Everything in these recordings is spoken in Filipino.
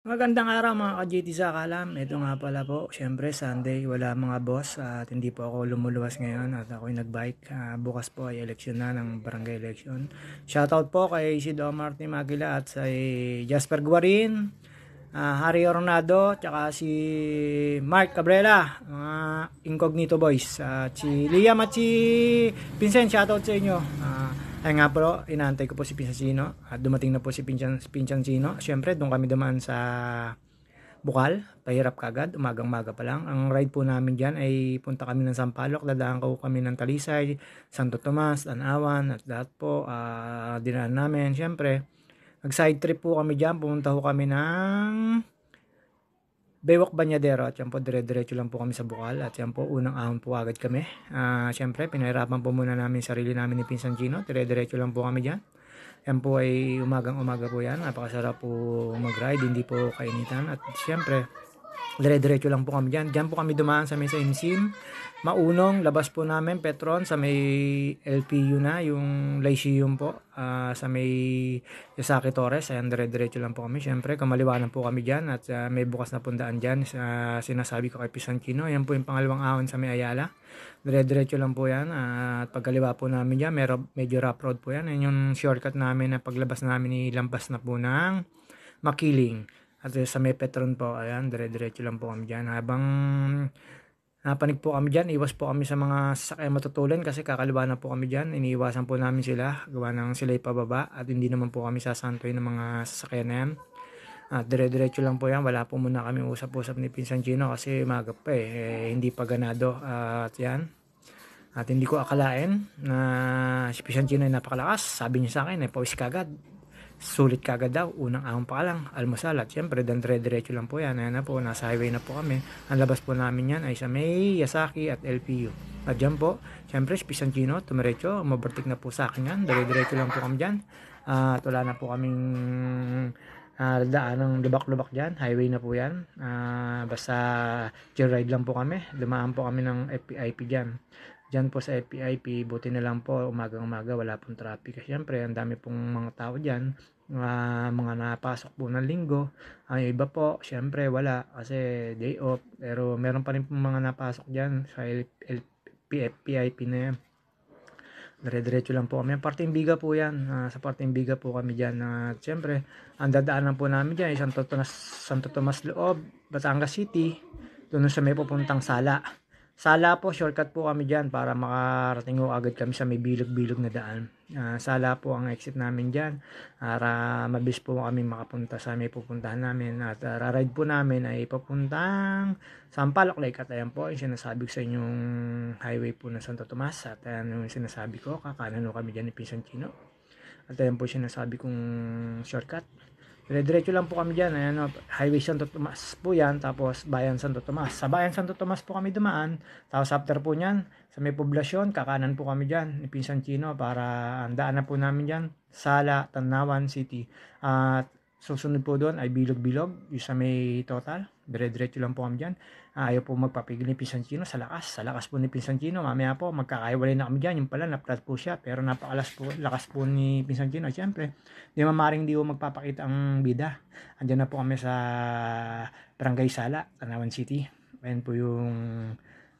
Magandang araw mga ka-GT sa Kalam. Ito nga pala po, syempre Sunday, wala mga boss at hindi po ako lumuluwas ngayon at ako'y nagbike. Bukas po ay eleksyon na ng barangay election. Shoutout po kay Isidro Martin Magila at sa Jasper Guarin, Harry Ornado, tsaka si Mark Cabrera, mga Incognito Boys. At si Liam at si Vincent, shoutout sa inyo. Ay nga po, inaantay ko po si Pinsacino at dumating na po si Pinsacino. Siyempre, doon kami dumaan sa Bukal, pahirap kagad, umagang-maga pa lang. Ang ride po namin dyan ay punta kami ng Sampaloc, dadaan ko kami ng Talisay, Santo Tomas, Tanawan, at lahat po, dinaan namin. Siyempre, nag-side trip po kami dyan, pumunta po kami ng Baywak Banyadero at yan po dire-diretso lang po kami sa Bukal at yan po unang ahon po agad kami. Siyempre pinahirapan po muna namin sarili namin ni Pinsan Gino, dire-diretso lang po kami dyan. Yan po ay umagang-umaga po yan, napakasarap po mag-ride, hindi po kainitan at siyempre dire-diretso lang po kami dyan. Dyan po kami dumaan sa may sa Insim. Maunong, labas po namin, Petron, sa may LPU na, yung Lyceum po, sa may Yasaki Torres. Ayan, dire-diretso lang po kami. Siyempre, kamaliwanan po kami dyan at may bukas na pundaan dyan. Sinasabi ko kay Pisankino, yan po yung pangalawang ahon sa may Ayala. Dire-diretso lang po yan. At pagkaliwa po namin dyan, medyo rough road po yan. Yan yung shortcut namin na paglabas namin lampas na po ng Makiling. At sa may Petron po, ayan, dire-diretso lang po kami dyan. Habang napanig po kami dyan, iwas po kami sa mga sasakyan matutulan kasi kakaliwa na po kami dyan. Iniiwasan po namin sila, gawa ng sila'y pababa at hindi naman po kami sasantoy ng mga sasakyan na yan. At dire-diretso lang po yan, wala po muna kami usap-usap ni Pinsan Gino kasi magap pa hindi pa ganado at yan. At hindi ko akalain na si Pinsan Gino ay napakalakas. Sabi niya sa akin, pawis kagad. Sulit kagad daw, unang ahon pa lang, almusal at syempre dire-diretso lang po yan. Ayan na po, nasa highway na po kami. Ang labas po namin yan ay sa may Yasaki at LPU. At dyan po, syempre si Pisangino, tumiretso, mabertik na po sa akin yan. Dire-diretso lang po kami dyan. At wala na po kaming daan ng lubak-lubak dyan, highway na po yan. Basta joyride lang po kami, dumaan po kami ng FPIP dyan. Diyan po sa FPIP, buti na lang po umagang-umaga wala pong traffic. Siyempre, ang dami pong mga tao diyan, mga napasok po ng linggo. Ang iba po, siyempre wala kasi day off. Pero meron pa rin pong mga napasok diyan sa FPIP na yan. Dire-diretso lang po kami. Parting Biga po yan. Sa Parting Biga po kami dyan. Siyempre, ang dadaanan po namin dyan ay Santo Tomas Loob, Batangas City. Doon sa may pupuntang Sala. Sala po, shortcut po kami dyan para makarating po agad kami sa may bilog-bilog na daan. Sala po ang exit namin dyan para mabilis po kami makapunta sa may pupuntahan namin. At ride po namin ay papuntang Sampaloc Lake. At ayan po yung sinasabi ko sa inyong highway po ng Santo Tomas. At ayan yung sinasabi ko, kakanan kami dyan ni Pinsan Chino. At ayan po sinasabi kong shortcut. Dire-diretso lang po kami dyan. Ayan, Highway Santo Tomas po yan. Tapos Bayan Santo Tomas. Sa Bayan Santo Tomas po kami dumaan. Tapos after po nyan, sa may poblasyon, kakanan po kami dyan ni Pinsan Chino para ang daan na po namin dyan. Sala, Tanawan City. At susunod po doon ay bilog-bilog. Yung sa may total. Dire-diretso lang po kami dyan. Ayaw po magpapigil ni Pinsan Chino sa lakas. Sa lakas po ni Pinsan Chino, mamaya po magkakaiwalay na kami dyan. Yung pala, naplat po siya. Pero lakas po ni Pinsan Chino. Siyempre, di mamaring di po magpapakita ang bida. Andiyan na po kami sa Barangay Sala, Tanawan City. Ayan po yung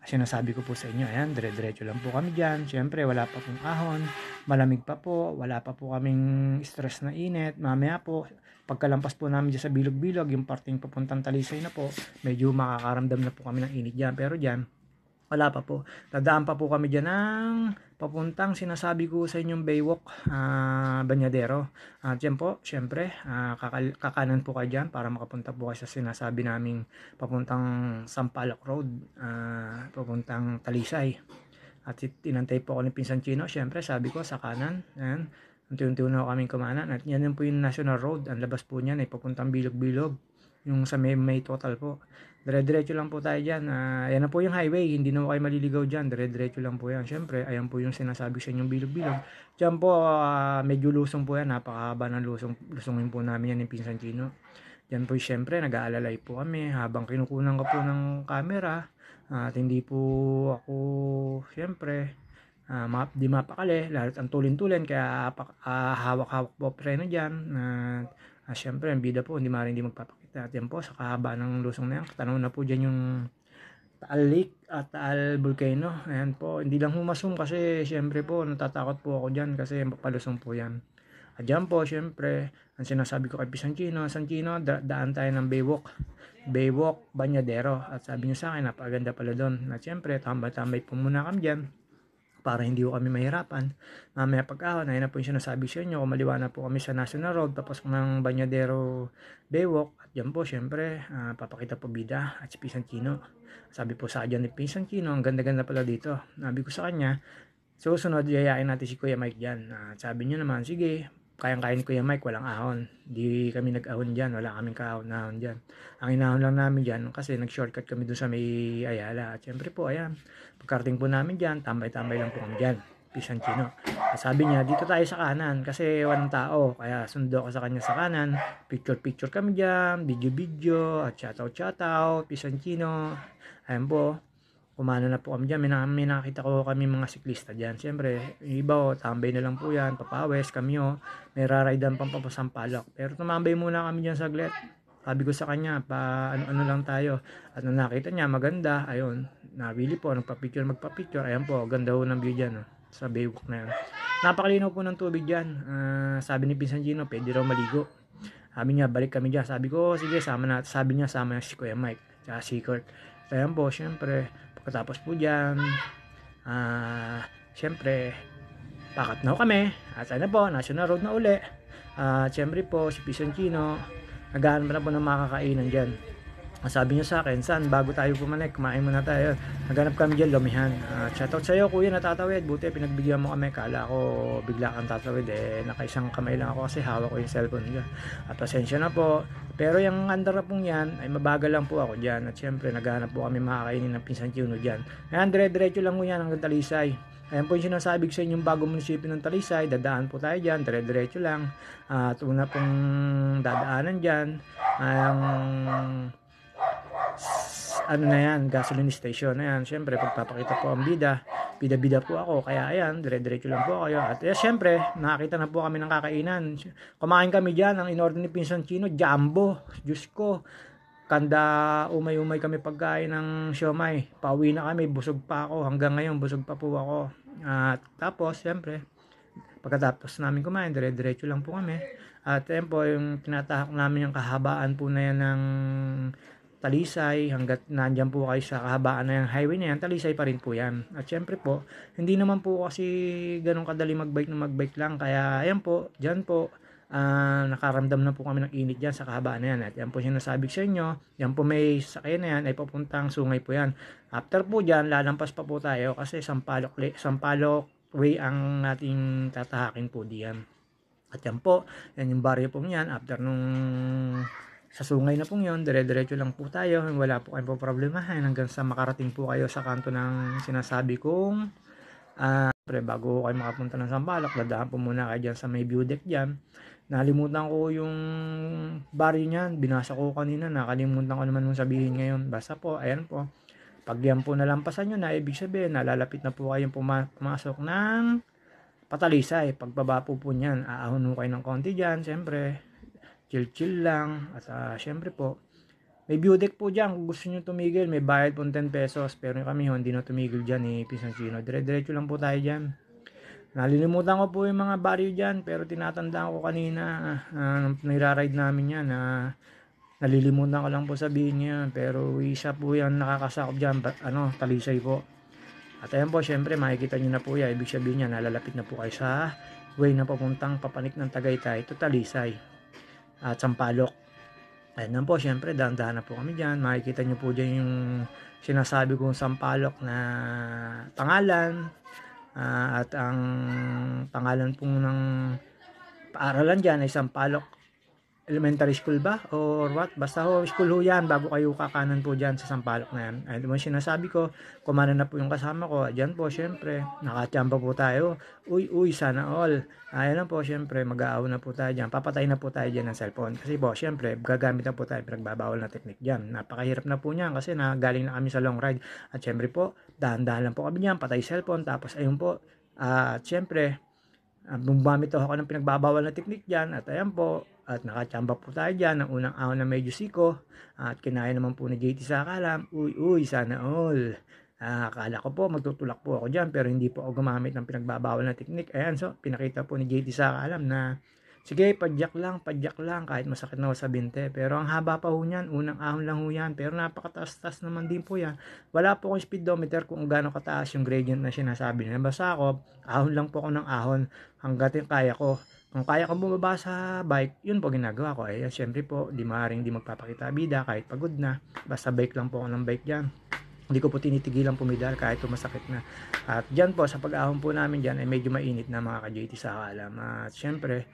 sinasabi ko po sa inyo. Ayan, dire-diretso lang po kami dyan. Siyempre, wala pa pong ahon. Malamig pa po. Wala pa po kaming stress na init. Mamaya po, pagkalampas po namin dyan sa bilog-bilog, yung parting papuntang Talisay na po, medyo makakaramdam na po kami ng init dyan. Pero dyan, wala pa po. Dadaan pa po kami dyan ng papuntang sinasabi ko sa inyong Baywalk, Banyadero. At dyan po, syempre, kakanan po kayo dyan para makapunta po kayo sa sinasabi naming papuntang Sampaloc Road, papuntang Talisay. At tinantay po ako ni Pinsan Chino. Syempre, sabi ko sa kanan. Ayan. Unti-unti na kaming kumanan. At yan po yung National Road. Ang labas po niyan ay papuntang bilog-bilog. Yung sa may total po. Dire-diretso lang po tayo dyan. Yan na po yung highway. Hindi na po kayo maliligaw dyan. Dire-diretso lang po yan. Siyempre, ayan po yung sinasabi sa inyong bilog-bilog. Dyan po, medyo lusong po yan. Napakahaba ng lusong. Lusongin po namin yan yung Pinsan Chino. Dyan po siyempre, nag-aalalay po kami habang kinukunan ko po ng camera. At hindi po ako, siyempre, di mapakali, lalo't ang tulin-tulin, kaya hawak-hawak po preno dyan. Siyempre, ang bida po, hindi magpapakita. At yan po, sa kahaba ng lusong na yan, tanaw na po dyan yung Taal Lake at Taal Volcano. Ayan po, hindi lang humasum kasi syempre po natatakot po ako dyan kasi palusong po yan. At dyan po syempre, ang sinasabi ko kay Pisancino, daan tayo ng Baywalk Banyadero. At sabi niya sa akin, napaganda pala doon. At syempre, tambay-tambay po muna kami dyan para hindi ko kami mahirapan. Mamaya pag-ahon, ayun na po yung sinasabi sa inyo, kumaliwa na po kami sa National Road, tapos ng Banyadero Baywalk. At yan po, syempre, papakita po bida at si Pisancino. Sabi po sa akin ni Pisancino, ang ganda-ganda pala dito. Sabi ko sa kanya, susunod, yayain natin si Kuya Mike dyan. Sabi niyo naman, sige, kayang-kaya ni Kuya Mike, walang ahon. Di kami nag-ahon dyan, wala kaming kahon-ahon dyan. Ang inahon lang namin dyan, kasi nag-shortcut kami doon sa may Ayala. At syempre po, ayan, pagkarating po namin dyan, tambay-tambay lang po kami dyan. Pisancino. Sabi niya, dito tayo sa kanan kasi walang tao. Kaya sundo ko sa kanya sa kanan. Picture-picture kami dyan, video-video, at shoutout, Pisancino. Ayan po, kumano na po kami dyan. May nakita ko kami mga siklista dyan. Siyempre, iba tambay na lang po yan. Papawes kami may raraydan pang papasampalok. Pero tumambay muna kami dyan saglit. Sabi ko sa kanya, ano lang tayo. At nung nakita niya, maganda. Ayun, nabili po, magpa-picture. Ayan po, ganda ho ng view dyan. Sa Baywalk na yan. Napakalinaw po ng tubig dyan. Sabi ni Pisancino, pwede raw maligo. Sabi niya, balik kami dyan. Sabi ko, sige, sama na. Sabi niya, sama na si Kuya Mike. Tsaka si Kurt. Ayan po, syempre, pagkatapos po dyan, syempre, pakat na kami. At ano po, National Road na uli. Syempre po, si Pisancino, naghahanap na po ng makakainan dyan. Sabi niya sa akin, San, bago tayo pumanik, kumain muna tayo. Naghanap kami dyan, lumihan. Shoutout sa'yo, kuya, natatawid. Buti, pinagbigyan mo kami. Kala ko, bigla kang tatawid. Nakaisang kamay lang ako kasi hawak ko yung cellphone niya. At pasensya na po. Pero yung under na pong yan, ay mabagal lang po ako dyan. At syempre, naghanap po kami makakainin ng Pisancino dyan. Ayan, dire-diretso lang mo yan hanggang Talisay. Ayan po yung sinasabi ko sa inyong bagong munisipyo ng Talisay. Dadaan po tayo dyan, dire-diretso lang. At una pong dadaanan dyan, ano na yan, gasoline station na yan. Syempre, pagpapakita po ang bida po ako. Kaya ayan, dire-diretso lang po kayo. At syempre, nakakita na po kami ng kakainan. Kumain kami dyan, ang in-order ni Pisancino, Jumbo. Diyos ko, kanda umay-umay kami pagkain ng siomay. Pauwi na kami, busog pa ako. Hanggang ngayon, busog pa po ako. At tapos, syempre, pagkatapos namin kumain, dire-diretso lang po kami. At yan po, yung tinatahak namin yung kahabaan po na yan ng Talisay, hanggat nandyan po kayo sa kahabaan na yung highway na yan, Talisay pa rin po yan. At syempre po, hindi naman po kasi ganun kadali magbike lang. Kaya ayan po, dyan po, nakaramdam na po kami ng init dyan sa kahabaan na yan. At yan po sinasabi sa inyo, yan po may sakay na yan, ay papuntang Sungay po yan. After po dyan, lalampas pa po tayo kasi Sampaloc way ang nating tatahakin po diyan. At yan po, yan yung baryo po yan. After nung sa Sungay na pong yun, dire-diretso lang po tayo. Wala po kayong problemahan hanggang sa makarating po kayo sa kanto ng sinasabi kong bago kayo makapunta ng Sampaloc, dadaan po muna kayo dyan sa may view deck dyan. Nalimutan ko yung baryo niyan, binasa ko kanina, nakalimutan ko naman mong sabihin ngayon. Basta po, ayan po, pag yan po nalampasan nyo na, ibig sabihin, nalalapit na po kayong pumasok ng Patalisay. Pagbaba po niyan, aahon kayo ng konti dyan, siyempre, chill lang. At syempre po, may view deck po dyan. Kung gusto nyo tumigil, may bayad po 10 pesos. Pero kami hindi na tumigil dyan ni Pisancino. Dire-diretso lang po tayo dyan. Nalilimutan ko po yung mga baryo dyan. Pero tinatandaan ko kanina, niraride namin yan. Nalilimutan ko lang po sabihin niya. Pero isa po yan nakakasakop dyan. Talisay po. At ayan po, syempre, makikita nyo na po yan. Ibig sabihin niya, nalalapit na po kayo sa way na papuntang Papanik ng Tagaytay to Talisay at Sampaloc. Ayan po, syempre, dahan-dahan na po kami dyan. Makikita nyo po dyan yung sinasabi kong Sampaloc na pangalan. At ang pangalan po ng paaralan dyan ay Sampaloc Elementary School ba? Or what? Basta school ho yan bago kayo kakanan po dyan sa Sampaloc na yan. Ayun mo sinasabi ko, kumana na po yung kasama ko. Dyan po, syempre, nakachamba po tayo. Uy, sana all. Ayan na po, syempre, mag-aaw na po tayo dyan. Papatay na po tayo dyan ng cellphone. Kasi po, syempre, gagamit na po tayo pinagbabawal na technique dyan. Napakahirap na po niyan kasi galing na kami sa long ride. At syempre po, dahan-dahan lang po kami dyan, patay cellphone. Tapos ayun po, syempre, gumamit ako ng pinagbabawal na technique dyan. At ayan po, At nakachamba po tayo dyan ng unang ahon na medyo siko. At kinaya naman po ni JT sa kalam. Uy, sana all. Akala ko po magtutulak po ako dyan pero hindi po ako gumamit ng pinagbabawal na teknik. Ayan, so pinakita po ni JT sa kalam na sige, padyak lang kahit masakit na sa binte. Pero ang haba pa ho niyan, unang ahon lang ho yan. Pero napakataas-taas naman din po yan. Wala po akong speedometer kung gaano kataas yung gradient na sinasabi nila. Basta ako, ahon lang po ako ng ahon hanggat yung kaya ko. Kung kaya ko bumaba sa bike, yun po ginagawa ko. Eh, syempre po, di maaaring di magpapakita bida kahit pagod na. Basta bike lang po ako ng bike dyan. Hindi ko po tinitigilan pumidal kahit masakit na. At dyan po, sa pag-ahon po namin dyan, ay medyo mainit na mga ka-JT sa kalam. At syempre,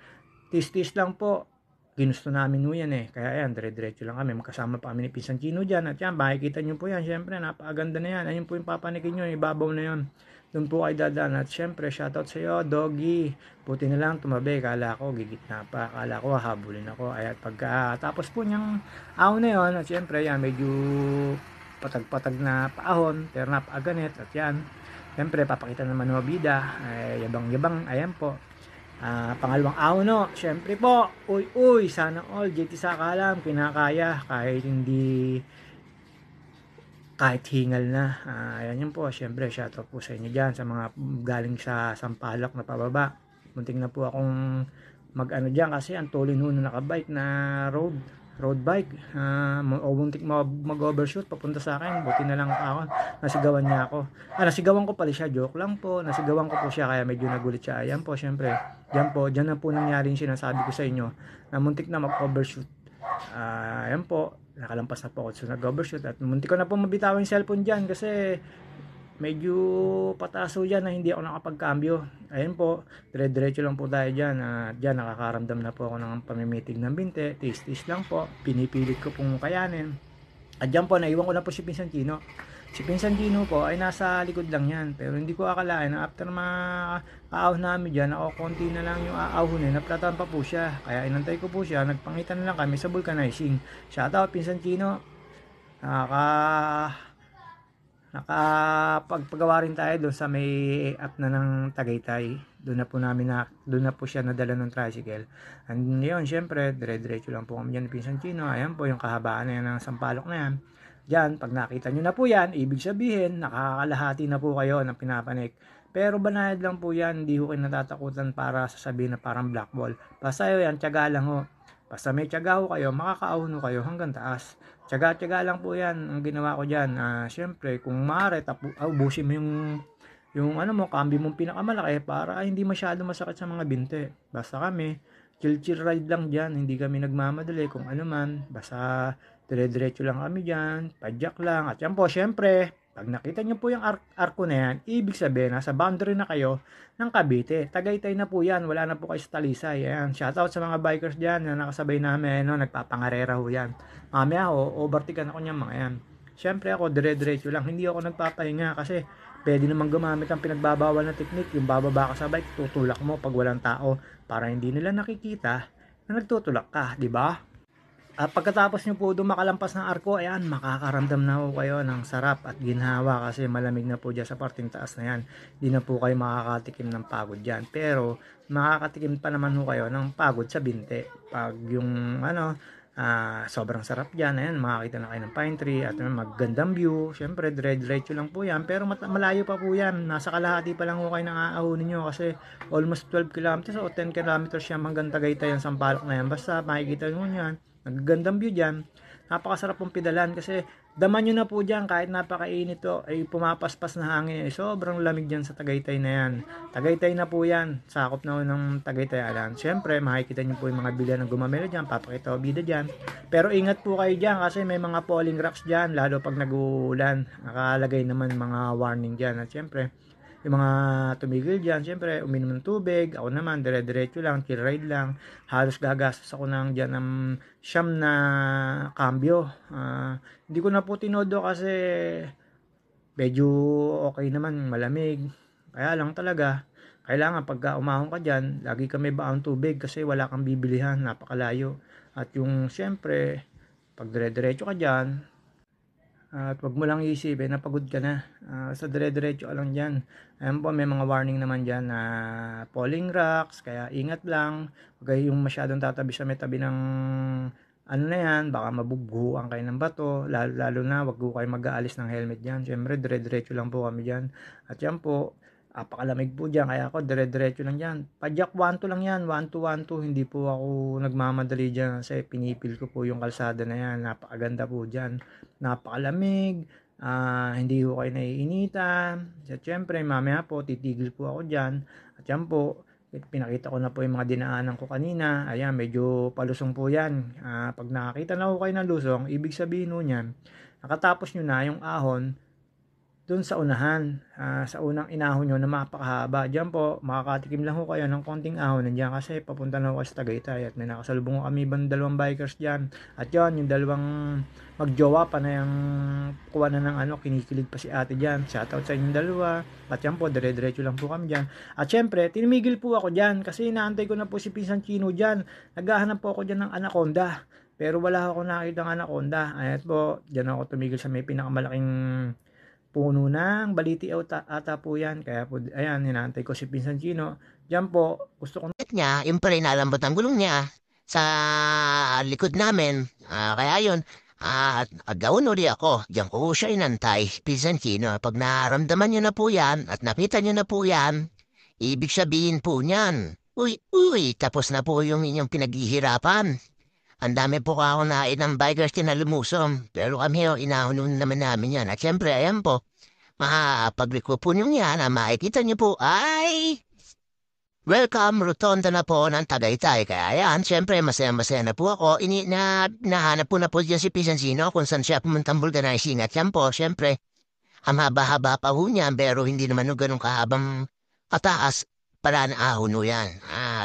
tis-tis lang po. Ginusto namin ho yan eh. Kaya yan, dire-diretso lang kami. Magkasama pa kami ni Pinsan Chino dyan. At yan, makikita nyo po yan. Syempre, napakaganda na yan. Ayun po yung papanikin nyo. Ibabaw na yan. Doon po kayo dadaan. At syempre, shoutout sa iyo, Doggy. Buti na lang tumabi. Kala ko, gigitna pa. Kala ko, habulin ako. Ay, at pagkatapos po niyang ahon na yun. At syempre, yan, medyo patag-patag na paahon. Pero napakaganit. At yan, syempre, papakita naman ng bida. Ay, yabang-yabang. Ayan po. Pangalawang ahon no, syempre po, uy, sana all, JT sa kalam, kinakaya, kahit hingal na. Ayan yun po, syempre, shoutout po sa inyo dyan, sa mga galing sa Sampaloc na pababa. Munting na po akong mag-ano dyan, kasi ang tuloy nun na nakabike na road bike, muntik mag-overshoot papunta sa akin. Buti na lang ako, nasigawan niya ako. Nasigawan ko pala siya, joke lang po. Nasigawan ko po siya kaya medyo nagulit siya. Ayan po, syempre, dyan na po nangyari yung sinasabi ko sa inyo na muntik na mag-overshoot. Ayan po, nakalampas na po ako sa nag-overshoot at muntik ko na po mabitawan yung cellphone dyan kasi medyo pataso dyan na hindi ako nakapagkambyo. Ayun po, dire-diretso lang po tayo dyan. Dyan nakakaramdam na po ako ng pamimitig ng binte. Tis-tis lang po. Pinipilit ko pong kayanin. At dyan po, naiwan ko na po si Pinsan Chino. Si Pinsan Chino po ay nasa likod lang yan. Pero hindi ko akalain na after ma-aahon namin dyan, ako konti na lang yung aahonin. Naplatan pa po siya. Kaya inantay ko po siya. Nagpangitan na lang kami sa vulcanizing. Shoutout Pinsan Chino. Nakapagpagawa rin tayo doon sa may app na ng Tagaytay. Doon na po siya nadala ng tricycle. And yun, syempre, dire-diretso lang po kami dyan ni Pinsan Chino. Ayan po yung kahabaan na yan ng Sampaloc na yan. Diyan, pag nakita nyo na po yan, ibig sabihin, nakakalahati na po kayo ng pinapanik. Pero banayad lang po yan, hindi ko kayo natatakutan para sasabihin na parang black ball. Basta yan, tiyaga lang ho. Basta may tiyaga ho kayo, makakaahon kayo hanggang taas. Tiyaga-tiyaga lang po yan ang ginawa ko dyan. Siyempre, kung maaari, ubusin mo yung cambio mong pinakamalaki para hindi masyado masakit sa mga binte. Basta kami, chill ride lang dyan. Hindi kami nagmamadali kung ano man. Basta dire-diretso lang kami dyan. Padyak lang. At yan po, siyempre, pag nakita nyo po yung arko na yan, ibig sabihin, nasa boundary na kayo ng Cavite. Tagaytay na po yan. Wala na po kayo sa Talisay. Ayan. Shoutout sa mga bikers dyan na nakasabay namin. Nagpapangarera ho yan. Mamaya overtikan ako niyan mga yan. Siyempre ako, dire-diretso lang. Hindi ako nagpapahinga kasi pwede naman gumamit ang pinagbabawal na teknik. Yung bababa ka sa bike, tutulak mo pag walang tao para hindi nila nakikita na nagtutulak ka. Diba? At pagkatapos nyo po makalampas ng arko, ayan, makakaramdam na po kayo ng sarap at ginhawa kasi malamig na po dyan sa parting taas na yan. Hindi na po kayo makakatikim ng pagod dyan. Pero makakatikim pa naman po kayo ng pagod sa binte. Pag yung sobrang sarap dyan, ayan, makakita na kayo ng pine tree at magandang view. Siyempre, diretso lang po yan. Pero malayo pa po yan. Nasa kalahati pa lang po kayo nang aahunin nyo kasi almost 12 kilometers o 10 kilometers yan hanggang Tagaytay yung Sampaloc na yan. Basta makikita nyo yan. Nagagandang view dyan. Napakasarap pong pedalan kasi daman nyo na po dyan kahit napakainit to ay pumapaspas na hangin. Sobrang lamig dyan sa Tagaytay na yan. Tagaytay na po yan. Sakop na ng Tagaytay Alan. Siyempre makikita nyo po yung mga bilihan ng gumamela dyan. Papakita o bida dyan. Pero ingat po kayo dyan kasi may mga falling rocks dyan. Lalo pag nag-uulan. Nakalagay naman mga warning dyan. At siyempre yung mga tumigil dyan, syempre, uminom ng tubig. Ako naman, dire-diretso lang, chill ride lang. Halos gagastos ako dyan ng siyam na cambio. Hindi ko na po tinodo kasi medyo okay naman, malamig. Kaya lang talaga, kailangan pagka umahon ka dyan, lagi ka may baong tubig kasi wala kang bibilihan, napakalayo. At yung, syempre, pag dire-diretso ka dyan, At wag mo lang isipin na pagod ka na. Sa dire-diretso ka lang dyan. Ayan po, may mga warning naman dyan na falling rocks, kaya ingat lang. Huwag kayong masyadong tatabi sa may tabi ng ano na yan, baka mabugbuhan kayo ng bato, lalo na wag po kayo mag-aalis ng helmet dyan. Siyempre, dire-diretso lang po kami dyan. At yan po, apakalamig po dyan, kaya ako dire-diretso lang dyan. Padyak 1-2 lang yan, 1-2, 1-2, hindi po ako nagmamadali dyan kasi pinipil ko po yung kalsada na yan. Napakaganda po dyan, napakalamig, hindi ko kayo naiinitan. At syempre, mamaya po, titigil po ako dyan. At yan po, pinakita ko na po yung mga dinaanan ko kanina. Ayan, medyo palusong po yan. Pag nakakita na ko kayo ng lusong, ibig sabihin nun yan, nakatapos nyo na yung ahon doon sa unahan, sa unang inahon nyo na mapakahaba. Diyan po, makakatikim lang ho kayo ng konting ahon nandiyan kasi papunta na ho kayo sa Tagaytay at may nakasalubong kami ibang dalawang bikers diyan. At yon yung dalawang magjowa pa na yung kuha na ng kinikilig pa si ate diyan. Shoutout sa inyong dalawa. At yan po, dire-diretso lang po kami diyan. At syempre, tinimigil po ako diyan kasi inaantay ko na po si Pinsan Chino diyan. Naghahanap po ako diyan ng anaconda. Pero wala ako nakita ng anaconda. Ayun po, diyan ako tumigil sa may pinakamalaking puno ng baliti ata po yan. Kaya po, ayan, hinantay ko si Pinsan Chino. Diyan po, gusto ko Niya, yung pala inalambot ang gulong niya sa likod namin. Kaya yun, agawin uli ako. Diyan ko siya inantay, Pizantino. Pag naramdaman niyo na po yan at nakita niyo na po yan, ibig sabihin po niyan. Uy, tapos na po yung inyong pinaghihirapan. Ang dami po ako na ng bikers na lumusom. Pero kami, inahon naman namin yan. At syempre, ayan po, pag-recoup po nyo yan, makikita niyo po ay welcome, rotonda na po ng Tagaytay. Kaya yan, syempre, masaya-masaya na po ako. Nahanap po na po dyan si Pisansino kung saan siya pumuntang vulcanizing. At yan po, syempre, ang haba-haba pa ho niyan, pero hindi naman ganun kahabang kataas para na ahon ho yan.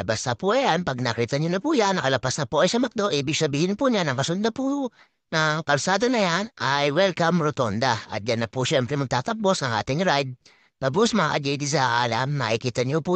Basta po yan, pag nakita niyo na po yan, nakalapas na po ay sa McDo, ibig sabihin po niya, ang kasunod na po ng kalsada na yan, ay welcome, rotonda. At yan na po, syempre, magtatapos ang ating ride. Tapos mga ka-JD sa alam, makikita niyo po